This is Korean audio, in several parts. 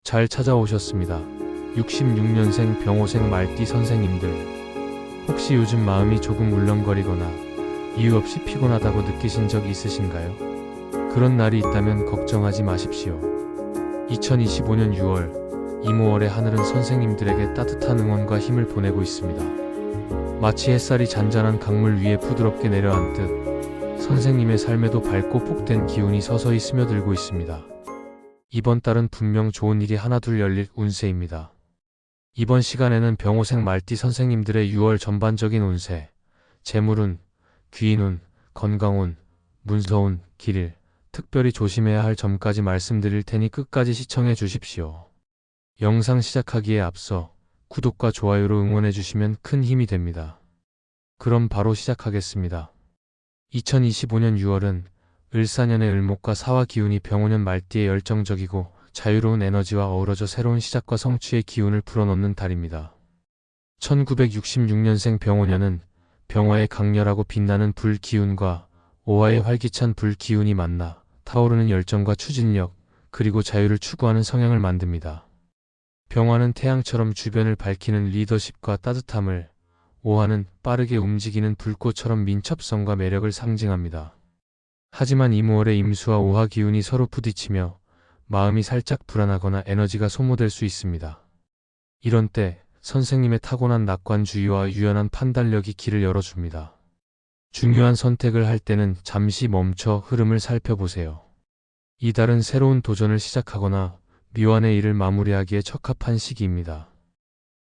잘 찾아오셨습니다. 66년생 병호생 말띠 선생님들. 혹시 요즘 마음이 조금 울렁거리거나 이유 없이 피곤하다고 느끼신 적 있으신가요? 그런 날이 있다면 걱정하지 마십시오. 2025년 6월, 이모월의 하늘은 선생님들에게 따뜻한 응원과 힘을 보내고 있습니다. 마치 햇살이 잔잔한 강물 위에 부드럽게 내려앉듯 선생님의 삶에도 밝고 복된 기운이 서서히 스며들고 있습니다. 이번 달은 분명 좋은 일이 하나둘 열릴 운세입니다. 이번 시간에는 병호생 말띠 선생님들의 6월 전반적인 운세, 재물운, 귀인운, 건강운, 문서운, 길일, 특별히 조심해야 할 점까지 말씀드릴 테니 끝까지 시청해 주십시오. 영상 시작하기에 앞서 구독과 좋아요로 응원해 주시면 큰 힘이 됩니다. 그럼 바로 시작하겠습니다. 2025년 6월은 을사년의 을목과 사화 기운이 병호년 말띠에 열정적이고 자유로운 에너지와 어우러져 새로운 시작과 성취의 기운을 불어넣는 달입니다. 1966년생 병호년은 병화의 강렬하고 빛나는 불 기운과 오화의 활기찬 불 기운이 만나 타오르는 열정과 추진력, 그리고 자유를 추구하는 성향을 만듭니다. 병화는 태양처럼 주변을 밝히는 리더십과 따뜻함을, 오화는 빠르게 움직이는 불꽃처럼 민첩성과 매력을 상징합니다. 하지만 이모월의 임수와 오화 기운이 서로 부딪히며 마음이 살짝 불안하거나 에너지가 소모될 수 있습니다. 이런 때 선생님의 타고난 낙관주의와 유연한 판단력이 길을 열어줍니다. 중요한 선택을 할 때는 잠시 멈춰 흐름을 살펴보세요. 이 달은 새로운 도전을 시작하거나 미완의 일을 마무리하기에 적합한 시기입니다.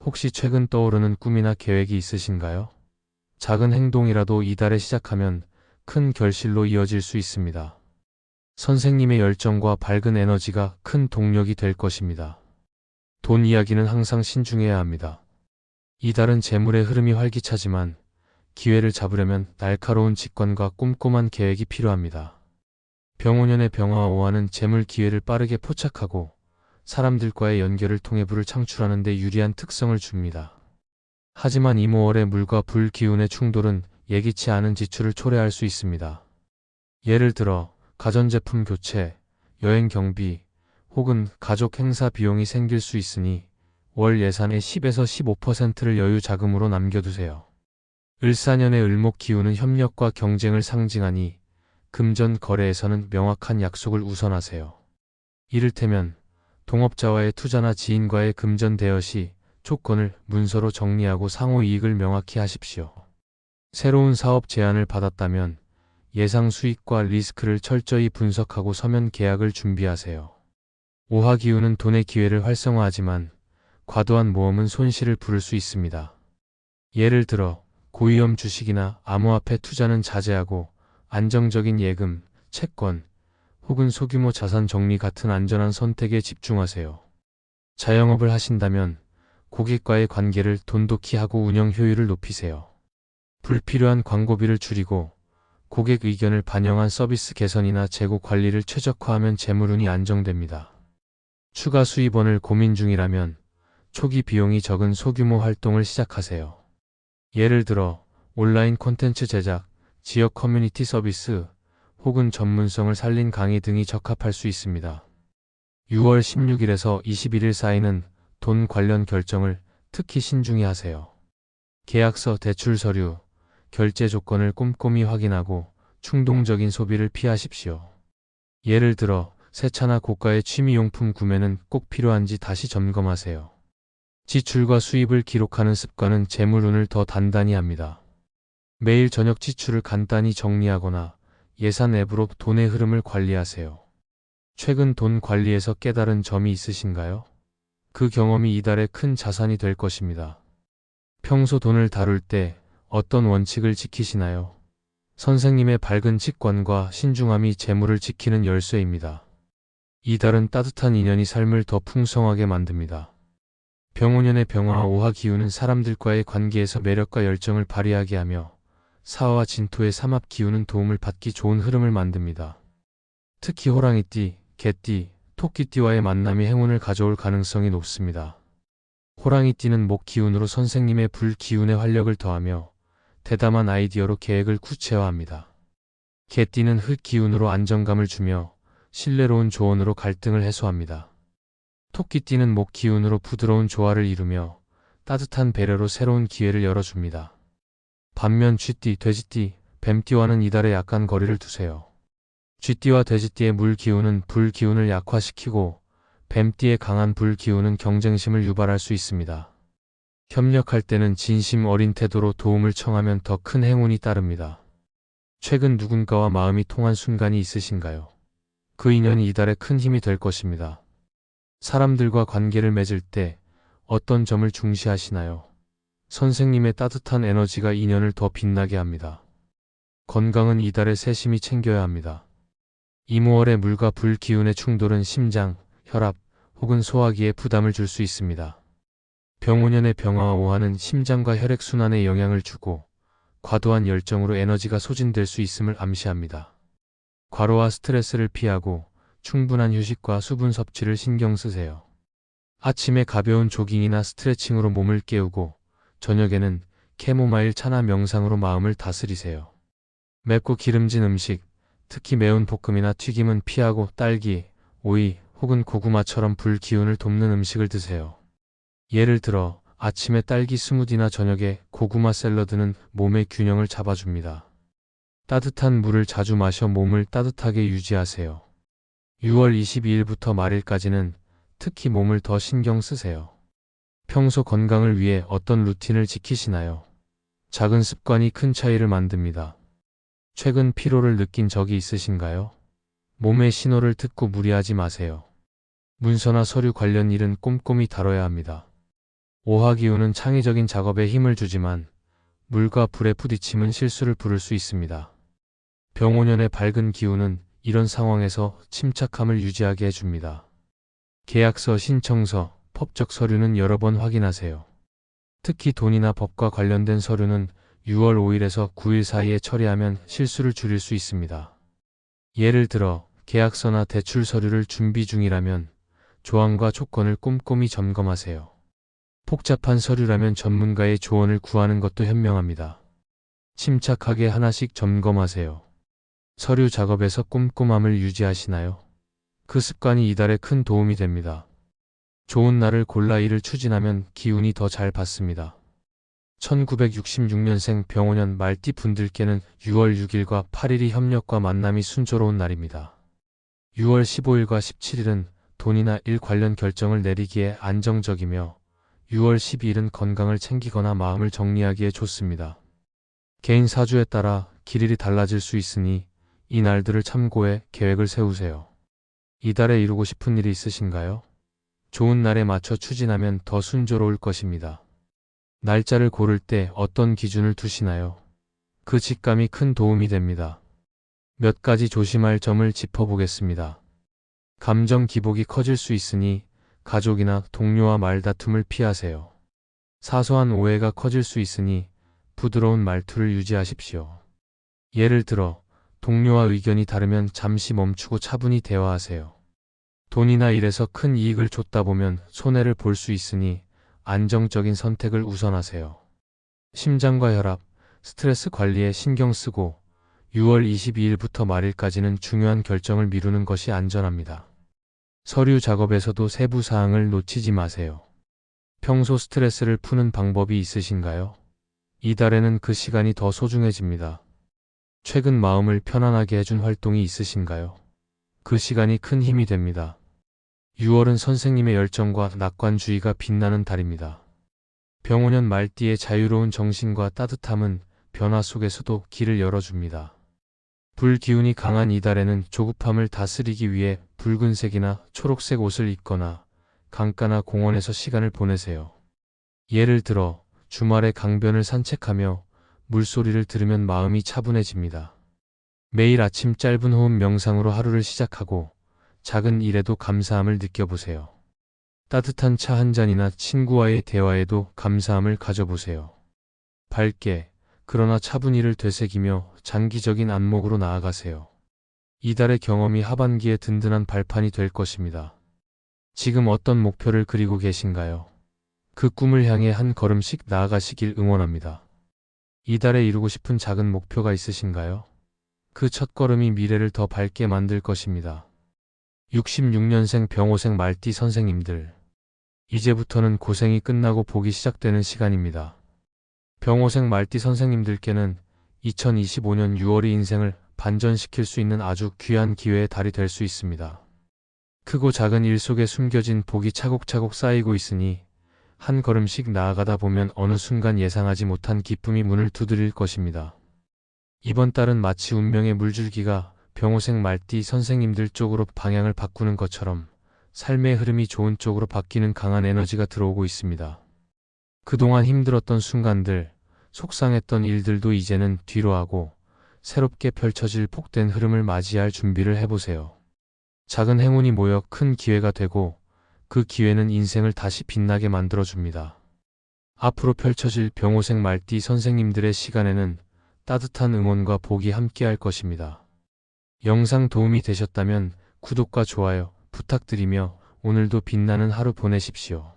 혹시 최근 떠오르는 꿈이나 계획이 있으신가요? 작은 행동이라도 이 달에 시작하면 큰 결실로 이어질 수 있습니다. 선생님의 열정과 밝은 에너지가 큰 동력이 될 것입니다. 돈 이야기는 항상 신중해야 합니다. 이 달은 재물의 흐름이 활기차지만 기회를 잡으려면 날카로운 직관과 꼼꼼한 계획이 필요합니다. 병호년의 병화와 오화는 재물 기회를 빠르게 포착하고 사람들과의 연결을 통해 부를 창출하는 데 유리한 특성을 줍니다. 하지만 이모월의 물과 불 기운의 충돌은 예기치 않은 지출을 초래할 수 있습니다. 예를 들어 가전제품 교체, 여행 경비, 혹은 가족 행사 비용이 생길 수 있으니 월 예산의 10에서 15%를 여유 자금으로 남겨두세요. 을사년의 을목 기운은 협력과 경쟁을 상징하니 금전 거래에서는 명확한 약속을 우선하세요. 이를테면 동업자와의 투자나 지인과의 금전 대여 시 조건을 문서로 정리하고 상호 이익을 명확히 하십시오. 새로운 사업 제안을 받았다면 예상 수익과 리스크를 철저히 분석하고 서면 계약을 준비하세요. 오화 기운은 돈의 기회를 활성화하지만 과도한 모험은 손실을 부를 수 있습니다. 예를 들어 고위험 주식이나 암호화폐 투자는 자제하고 안정적인 예금, 채권, 혹은 소규모 자산 정리 같은 안전한 선택에 집중하세요. 자영업을 하신다면 고객과의 관계를 돈독히 하고 운영 효율을 높이세요. 불필요한 광고비를 줄이고 고객 의견을 반영한 서비스 개선이나 재고 관리를 최적화하면 재물운이 안정됩니다. 추가 수입원을 고민 중이라면 초기 비용이 적은 소규모 활동을 시작하세요. 예를 들어 온라인 콘텐츠 제작, 지역 커뮤니티 서비스, 혹은 전문성을 살린 강의 등이 적합할 수 있습니다. 6월 16일에서 21일 사이는 돈 관련 결정을 특히 신중히 하세요. 계약서, 대출 서류, 결제 조건을 꼼꼼히 확인하고 충동적인 소비를 피하십시오. 예를 들어 새 차나 고가의 취미용품 구매는 꼭 필요한지 다시 점검하세요. 지출과 수입을 기록하는 습관은 재물운을 더 단단히 합니다. 매일 저녁 지출을 간단히 정리하거나 예산 앱으로 돈의 흐름을 관리하세요. 최근 돈 관리에서 깨달은 점이 있으신가요? 그 경험이 이달의 큰 자산이 될 것입니다. 평소 돈을 다룰 때 어떤 원칙을 지키시나요? 선생님의 밝은 직관과 신중함이 재물을 지키는 열쇠입니다. 이달은 따뜻한 인연이 삶을 더 풍성하게 만듭니다. 병호년의 병화와 오화 기운은 사람들과의 관계에서 매력과 열정을 발휘하게 하며 사화와 진토의 삼합 기운은 도움을 받기 좋은 흐름을 만듭니다. 특히 호랑이띠, 개띠, 토끼띠와의 만남이 행운을 가져올 가능성이 높습니다. 호랑이띠는 목 기운으로 선생님의 불 기운에 활력을 더하며 대담한 아이디어로 계획을 구체화합니다. 개띠는 흙 기운으로 안정감을 주며 신뢰로운 조언으로 갈등을 해소합니다. 토끼띠는 목 기운으로 부드러운 조화를 이루며 따뜻한 배려로 새로운 기회를 열어줍니다. 반면 쥐띠, 돼지띠, 뱀띠와는 이달에 약간 거리를 두세요. 쥐띠와 돼지띠의 물 기운은 불 기운을 약화시키고 뱀띠의 강한 불 기운은 경쟁심을 유발할 수 있습니다. 협력할 때는 진심 어린 태도로 도움을 청하면 더 큰 행운이 따릅니다. 최근 누군가와 마음이 통한 순간이 있으신가요? 그 인연이 이달에 큰 힘이 될 것입니다. 사람들과 관계를 맺을 때 어떤 점을 중시하시나요? 선생님의 따뜻한 에너지가 인연을 더 빛나게 합니다. 건강은 이달에 세심히 챙겨야 합니다. 이모월의 물과 불 기운의 충돌은 심장, 혈압 혹은 소화기에 부담을 줄 수 있습니다. 병오년의 병화와 오화는 심장과 혈액순환에 영향을 주고 과도한 열정으로 에너지가 소진될 수 있음을 암시합니다. 과로와 스트레스를 피하고 충분한 휴식과 수분 섭취를 신경 쓰세요. 아침에 가벼운 조깅이나 스트레칭으로 몸을 깨우고 저녁에는 캐모마일 차나 명상으로 마음을 다스리세요. 맵고 기름진 음식, 특히 매운 볶음이나 튀김은 피하고 딸기, 오이 혹은 고구마처럼 불 기운을 돕는 음식을 드세요. 예를 들어 아침에 딸기 스무디나 저녁에 고구마 샐러드는 몸의 균형을 잡아줍니다. 따뜻한 물을 자주 마셔 몸을 따뜻하게 유지하세요. 6월 22일부터 말일까지는 특히 몸을 더 신경 쓰세요. 평소 건강을 위해 어떤 루틴을 지키시나요? 작은 습관이 큰 차이를 만듭니다. 최근 피로를 느낀 적이 있으신가요? 몸의 신호를 듣고 무리하지 마세요. 문서나 서류 관련 일은 꼼꼼히 다뤄야 합니다. 오화기운은 창의적인 작업에 힘을 주지만 물과 불의 부딪힘은 실수를 부를 수 있습니다. 병오년의 밝은 기운은 이런 상황에서 침착함을 유지하게 해줍니다. 계약서, 신청서, 법적 서류는 여러 번 확인하세요. 특히 돈이나 법과 관련된 서류는 6월 5일에서 9일 사이에 처리하면 실수를 줄일 수 있습니다. 예를 들어 계약서나 대출 서류를 준비 중이라면 조항과 조건을 꼼꼼히 점검하세요. 복잡한 서류라면 전문가의 조언을 구하는 것도 현명합니다. 침착하게 하나씩 점검하세요. 서류 작업에서 꼼꼼함을 유지하시나요? 그 습관이 이달에 큰 도움이 됩니다. 좋은 날을 골라 일을 추진하면 기운이 더 잘 받습니다. 1966년생 병오년 말띠 분들께는 6월 6일과 8일이 협력과 만남이 순조로운 날입니다. 6월 15일과 17일은 돈이나 일 관련 결정을 내리기에 안정적이며 6월 12일은 건강을 챙기거나 마음을 정리하기에 좋습니다. 개인 사주에 따라 길일이 달라질 수 있으니 이 날들을 참고해 계획을 세우세요. 이달에 이루고 싶은 일이 있으신가요? 좋은 날에 맞춰 추진하면 더 순조로울 것입니다. 날짜를 고를 때 어떤 기준을 두시나요? 그 직감이 큰 도움이 됩니다. 몇 가지 조심할 점을 짚어보겠습니다. 감정 기복이 커질 수 있으니 가족이나 동료와 말다툼을 피하세요. 사소한 오해가 커질 수 있으니 부드러운 말투를 유지하십시오. 예를 들어 동료와 의견이 다르면 잠시 멈추고 차분히 대화하세요. 돈이나 일에서 큰 이익을 줬다 보면 손해를 볼 수 있으니 안정적인 선택을 우선하세요. 심장과 혈압, 스트레스 관리에 신경 쓰고 6월 22일부터 말일까지는 중요한 결정을 미루는 것이 안전합니다. 서류 작업에서도 세부 사항을 놓치지 마세요. 평소 스트레스를 푸는 방법이 있으신가요? 이달에는 그 시간이 더 소중해집니다. 최근 마음을 편안하게 해준 활동이 있으신가요? 그 시간이 큰 힘이 됩니다. 6월은 선생님의 열정과 낙관주의가 빛나는 달입니다. 병오년 말띠의 자유로운 정신과 따뜻함은 변화 속에서도 길을 열어줍니다. 불 기운이 강한 이달에는 조급함을 다스리기 위해 붉은색이나 초록색 옷을 입거나 강가나 공원에서 시간을 보내세요. 예를 들어 주말에 강변을 산책하며 물소리를 들으면 마음이 차분해집니다. 매일 아침 짧은 호흡 명상으로 하루를 시작하고 작은 일에도 감사함을 느껴보세요. 따뜻한 차 한 잔이나 친구와의 대화에도 감사함을 가져보세요. 밝게, 그러나 차분히를 되새기며 장기적인 안목으로 나아가세요. 이달의 경험이 하반기에 든든한 발판이 될 것입니다. 지금 어떤 목표를 그리고 계신가요? 그 꿈을 향해 한 걸음씩 나아가시길 응원합니다. 이달에 이루고 싶은 작은 목표가 있으신가요? 그 첫걸음이 미래를 더 밝게 만들 것입니다. 66년생 병호생 말띠 선생님들. 이제부터는 고생이 끝나고 복이 시작되는 시간입니다. 병호생 말띠 선생님들께는 2025년 6월이 인생을 반전시킬 수 있는 아주 귀한 기회의 달이 될 수 있습니다. 크고 작은 일 속에 숨겨진 복이 차곡차곡 쌓이고 있으니 한 걸음씩 나아가다 보면 어느 순간 예상하지 못한 기쁨이 문을 두드릴 것입니다. 이번 달은 마치 운명의 물줄기가 병호생 말띠 선생님들 쪽으로 방향을 바꾸는 것처럼 삶의 흐름이 좋은 쪽으로 바뀌는 강한 에너지가 들어오고 있습니다. 그동안 힘들었던 순간들, 속상했던 일들도 이제는 뒤로 하고 새롭게 펼쳐질 복된 흐름을 맞이할 준비를 해보세요. 작은 행운이 모여 큰 기회가 되고 그 기회는 인생을 다시 빛나게 만들어줍니다. 앞으로 펼쳐질 병호생 말띠 선생님들의 시간에는 따뜻한 응원과 복이 함께할 것입니다. 영상 도움이 되셨다면 구독과 좋아요 부탁드리며 오늘도 빛나는 하루 보내십시오.